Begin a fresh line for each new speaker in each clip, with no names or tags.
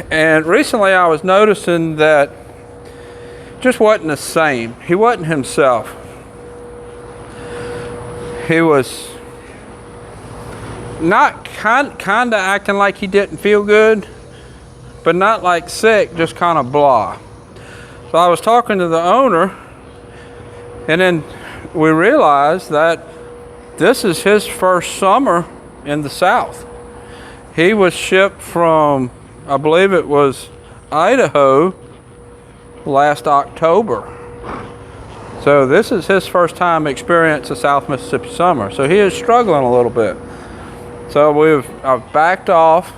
And recently I was noticing that just wasn't the same. He wasn't himself. He was not kind of acting like he didn't feel good, but not like sick, just kind of blah. So I was talking to the owner, and then we realized that this is his first summer in the South. He was shipped from, I believe it was Idaho, last October. So this is his first time experience of South Mississippi summer. So he is struggling a little bit. So I've backed off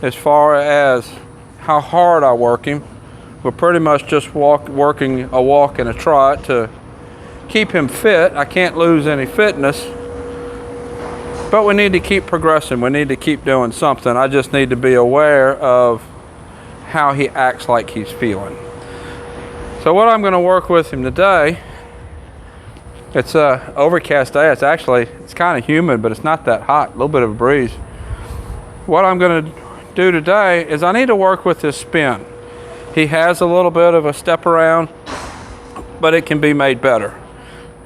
as far as how hard I work him. We're pretty much just working a walk and a trot to keep him fit. I can't lose any fitness, but we need to keep progressing. We need to keep doing something. I just need to be aware of how he acts like he's feeling. So what I'm going to work with him today, it's a overcast day. It's kind of humid, but it's not that hot. A little bit of a breeze. What I'm going to do today is I need to work with his spin. He has a little bit of a step around, but it can be made better.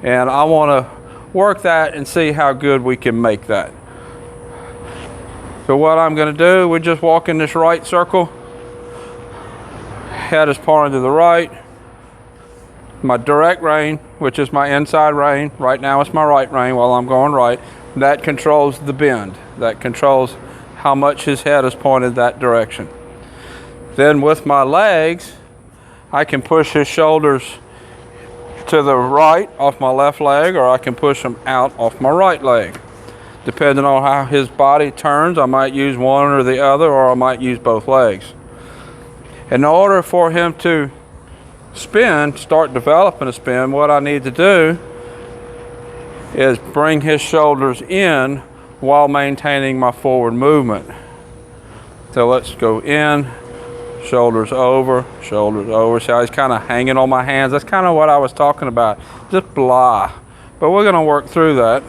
And I want to work that and see how good we can make that. So what I'm going to do, we just walk in this right circle. Head is pointed to the right. My direct rein, which is my inside rein, right now it's my right rein while I'm going right, that controls the bend. That controls how much his head is pointed that direction. Then with my legs, I can push his shoulders to the right off my left leg, or I can push them out off my right leg. Depending on how his body turns, I might use one or the other, or I might use both legs. In order for him to start developing a spin, what I need to do is bring his shoulders in while maintaining my forward movement. So let's go in, shoulders over. See how he's kind of hanging on my hands? That's kind of what I was talking about. Just blah. But we're going to work through that.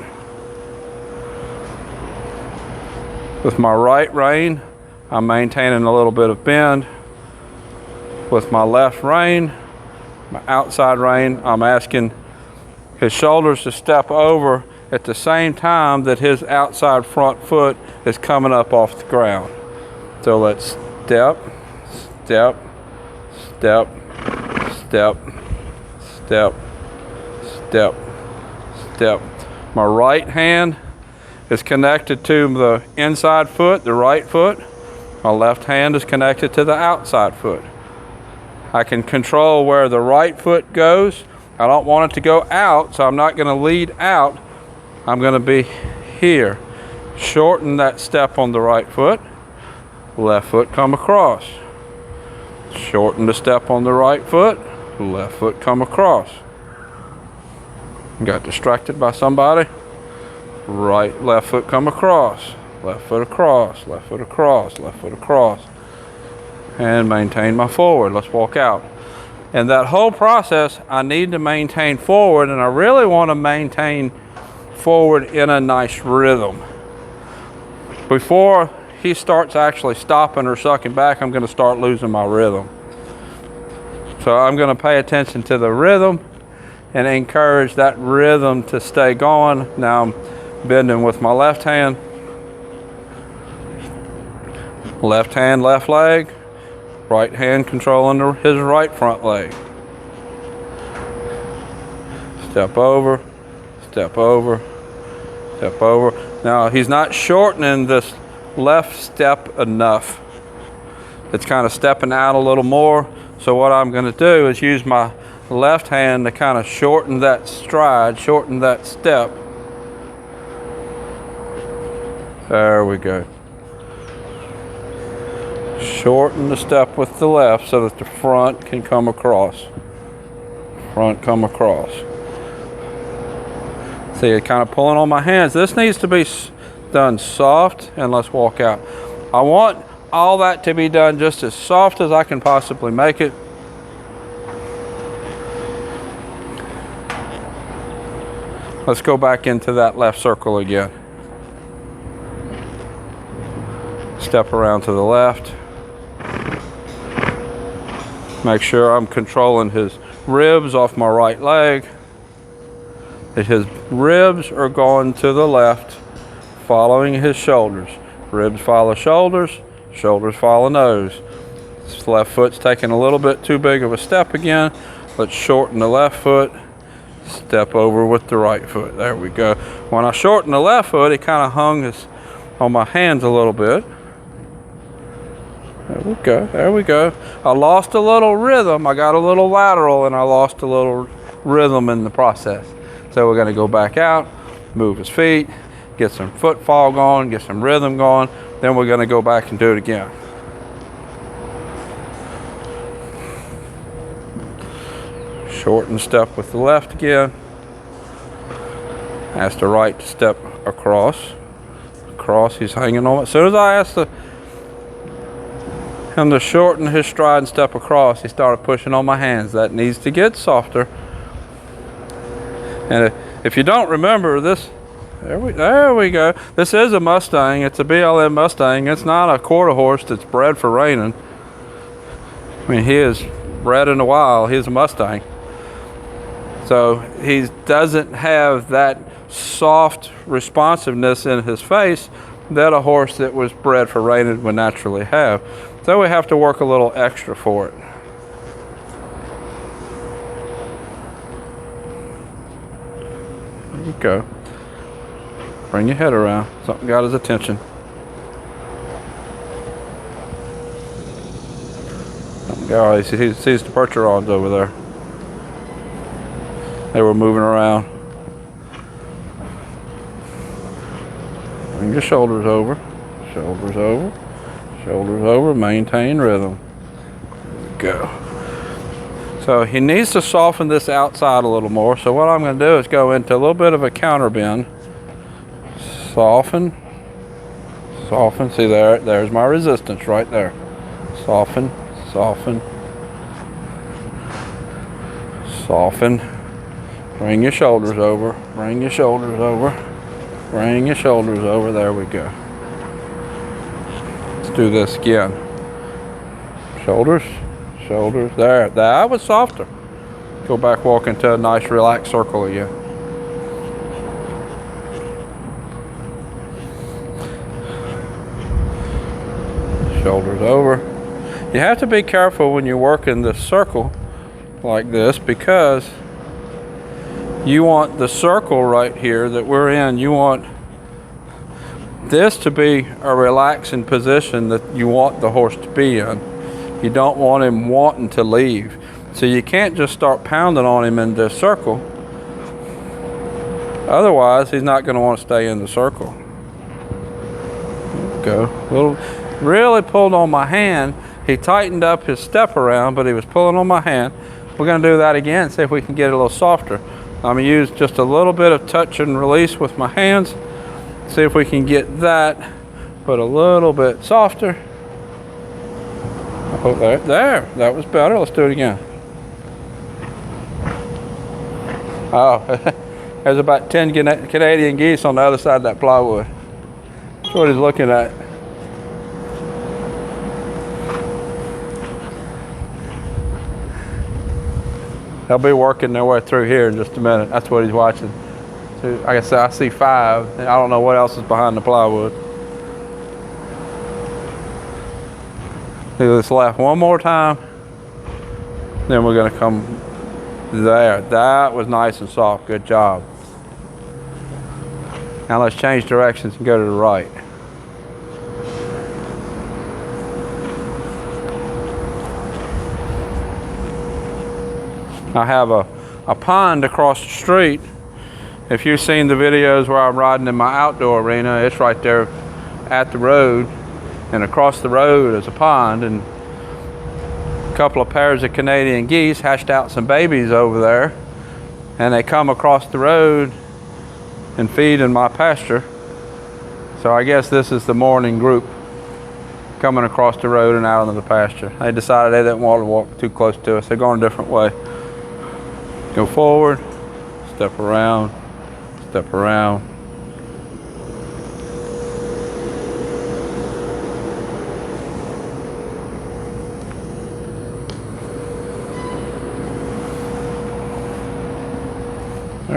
With my right rein, I'm maintaining a little bit of bend. With my left rein, my outside rein, I'm asking his shoulders to step over at the same time that his outside front foot is coming up off the ground. So let's step, step, step, step, step, step, step. My right hand is connected to the inside foot, the right foot. My left hand is connected to the outside foot. I can control where the right foot goes. I don't want it to go out, so I'm not going to lead out. I'm going to be here. Shorten that step on the right foot. Left foot come across. Shorten the step on the right foot. Left foot come across. Got distracted by somebody. Left foot come across. Left foot across. Left foot across. Left foot across. And maintain my forward. Let's walk out. And that whole process, I need to maintain forward, and I really want to maintain forward in a nice rhythm. Before he starts actually stopping or sucking back, I'm going to start losing my rhythm. So I'm going to pay attention to the rhythm and encourage that rhythm to stay going. Now I'm bending with my left hand. Left hand, left leg. Right hand controlling his right front leg. Step over, step over, step over. Now he's not shortening this left step enough. It's kind of stepping out a little more. So what I'm going to do is use my left hand to kind of shorten that stride, shorten that step. There we go. Shorten the step with the left so that the front can come across. Front come across. See, it kind of pulling on my hands. This needs to be done soft, and let's walk out. I want all that to be done just as soft as I can possibly make it. Let's go back into that left circle again. Step around to the left. Make sure I'm controlling his ribs off my right leg. That his ribs are going to the left, following his shoulders. Ribs follow shoulders, shoulders follow nose. This left foot's taking a little bit too big of a step again. Let's shorten the left foot, step over with the right foot. There we go. When I shorten the left foot, it kind of hung on my hands a little bit. There we go, there we go. I lost a little rhythm. I got a little lateral and I lost a little rhythm in the process. So we're gonna go back out, move his feet, get some footfall going, get some rhythm going. Then we're gonna go back and do it again. Shorten step with the left again. Ask the right to step across. Across, he's hanging on. As soon as I asked him to shorten his stride and step across, he started pushing on my hands. That needs to get softer. And if you don't remember this, there we go. This is a Mustang. It's a BLM Mustang. It's not a quarter horse that's bred for reining. I mean, he is bred in the wild. He's a Mustang. So he doesn't have that soft responsiveness in his face that a horse that was bred for reining would naturally have. So we have to work a little extra for it. There you go. Bring your head around. Something got his attention. Oh, he sees the percher rods over there. They were moving around. Bring your shoulders over. Shoulders over. Shoulders over. Maintain rhythm. Go. So he needs to soften this outside a little more. So what I'm going to do is go into a little bit of a counter bend. Soften. Soften. See there? There's my resistance right there. Soften. Soften. Soften. Bring your shoulders over. Bring your shoulders over. Bring your shoulders over. There we go. Let's do this again. Shoulders. Shoulders. There. That was softer. Go back, walk into a nice relaxed circle again. Shoulders over. You have to be careful when you're working this circle like this, because you want the circle right here that we're in, you want this to be a relaxing position that you want the horse to be in. You don't want him wanting to leave. So you can't just start pounding on him in this circle. Otherwise, he's not going to want to stay in the circle. Go. Really pulled on my hand. He tightened up his step around, but he was pulling on my hand. We're going to do that again, see if we can get it a little softer. I'm going to use just a little bit of touch and release with my hands. See if we can get that, but a little bit softer. Oh, there, that was better. Let's do it again. Oh, there's about 10 Canadian geese on the other side of that plywood. That's what he's looking at. They'll be working their way through here in just a minute. That's what he's watching. So, like I said, I see 5. And I don't know what else is behind the plywood. Do this left one more time. Then we're going to come there. That was nice and soft. Good job. Now let's change directions and go to the right. I have a pond across the street. If you've seen the videos where I'm riding in my outdoor arena, it's right there at the road, and across the road is a pond, and a couple of pairs of Canadian geese hatched out some babies over there, and they come across the road and feed in my pasture. So I guess this is the morning group coming across the road and out into the pasture. They decided they didn't want to walk too close to us. They're going a different way. Go forward, step around, step around.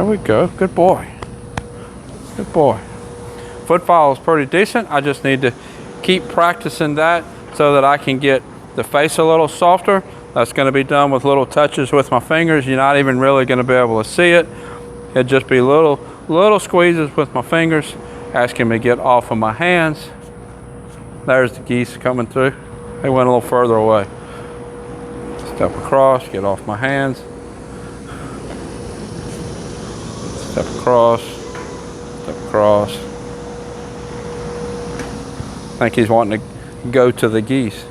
There we go. Good boy. Good boy. Footfall is pretty decent. I just need to keep practicing that so that I can get the face a little softer. That's going to be done with little touches with my fingers. You're not even really going to be able to see it. It'd just be little squeezes with my fingers, asking me to get off of my hands. There's the geese coming through. They went a little further away. Step across, get off my hands. Step across, step across. I think he's wanting to go to the geese.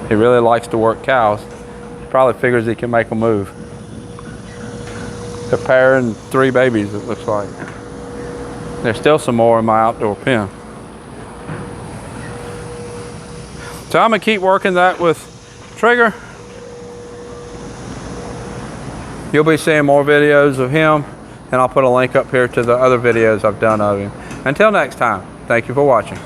He really likes to work cows. He probably figures he can make them move. A pair and 3 babies, it looks like. There's still some more in my outdoor pen. So I'm gonna keep working that with Trigger. You'll be seeing more videos of him, and I'll put a link up here to the other videos I've done of him. Until next time, thank you for watching.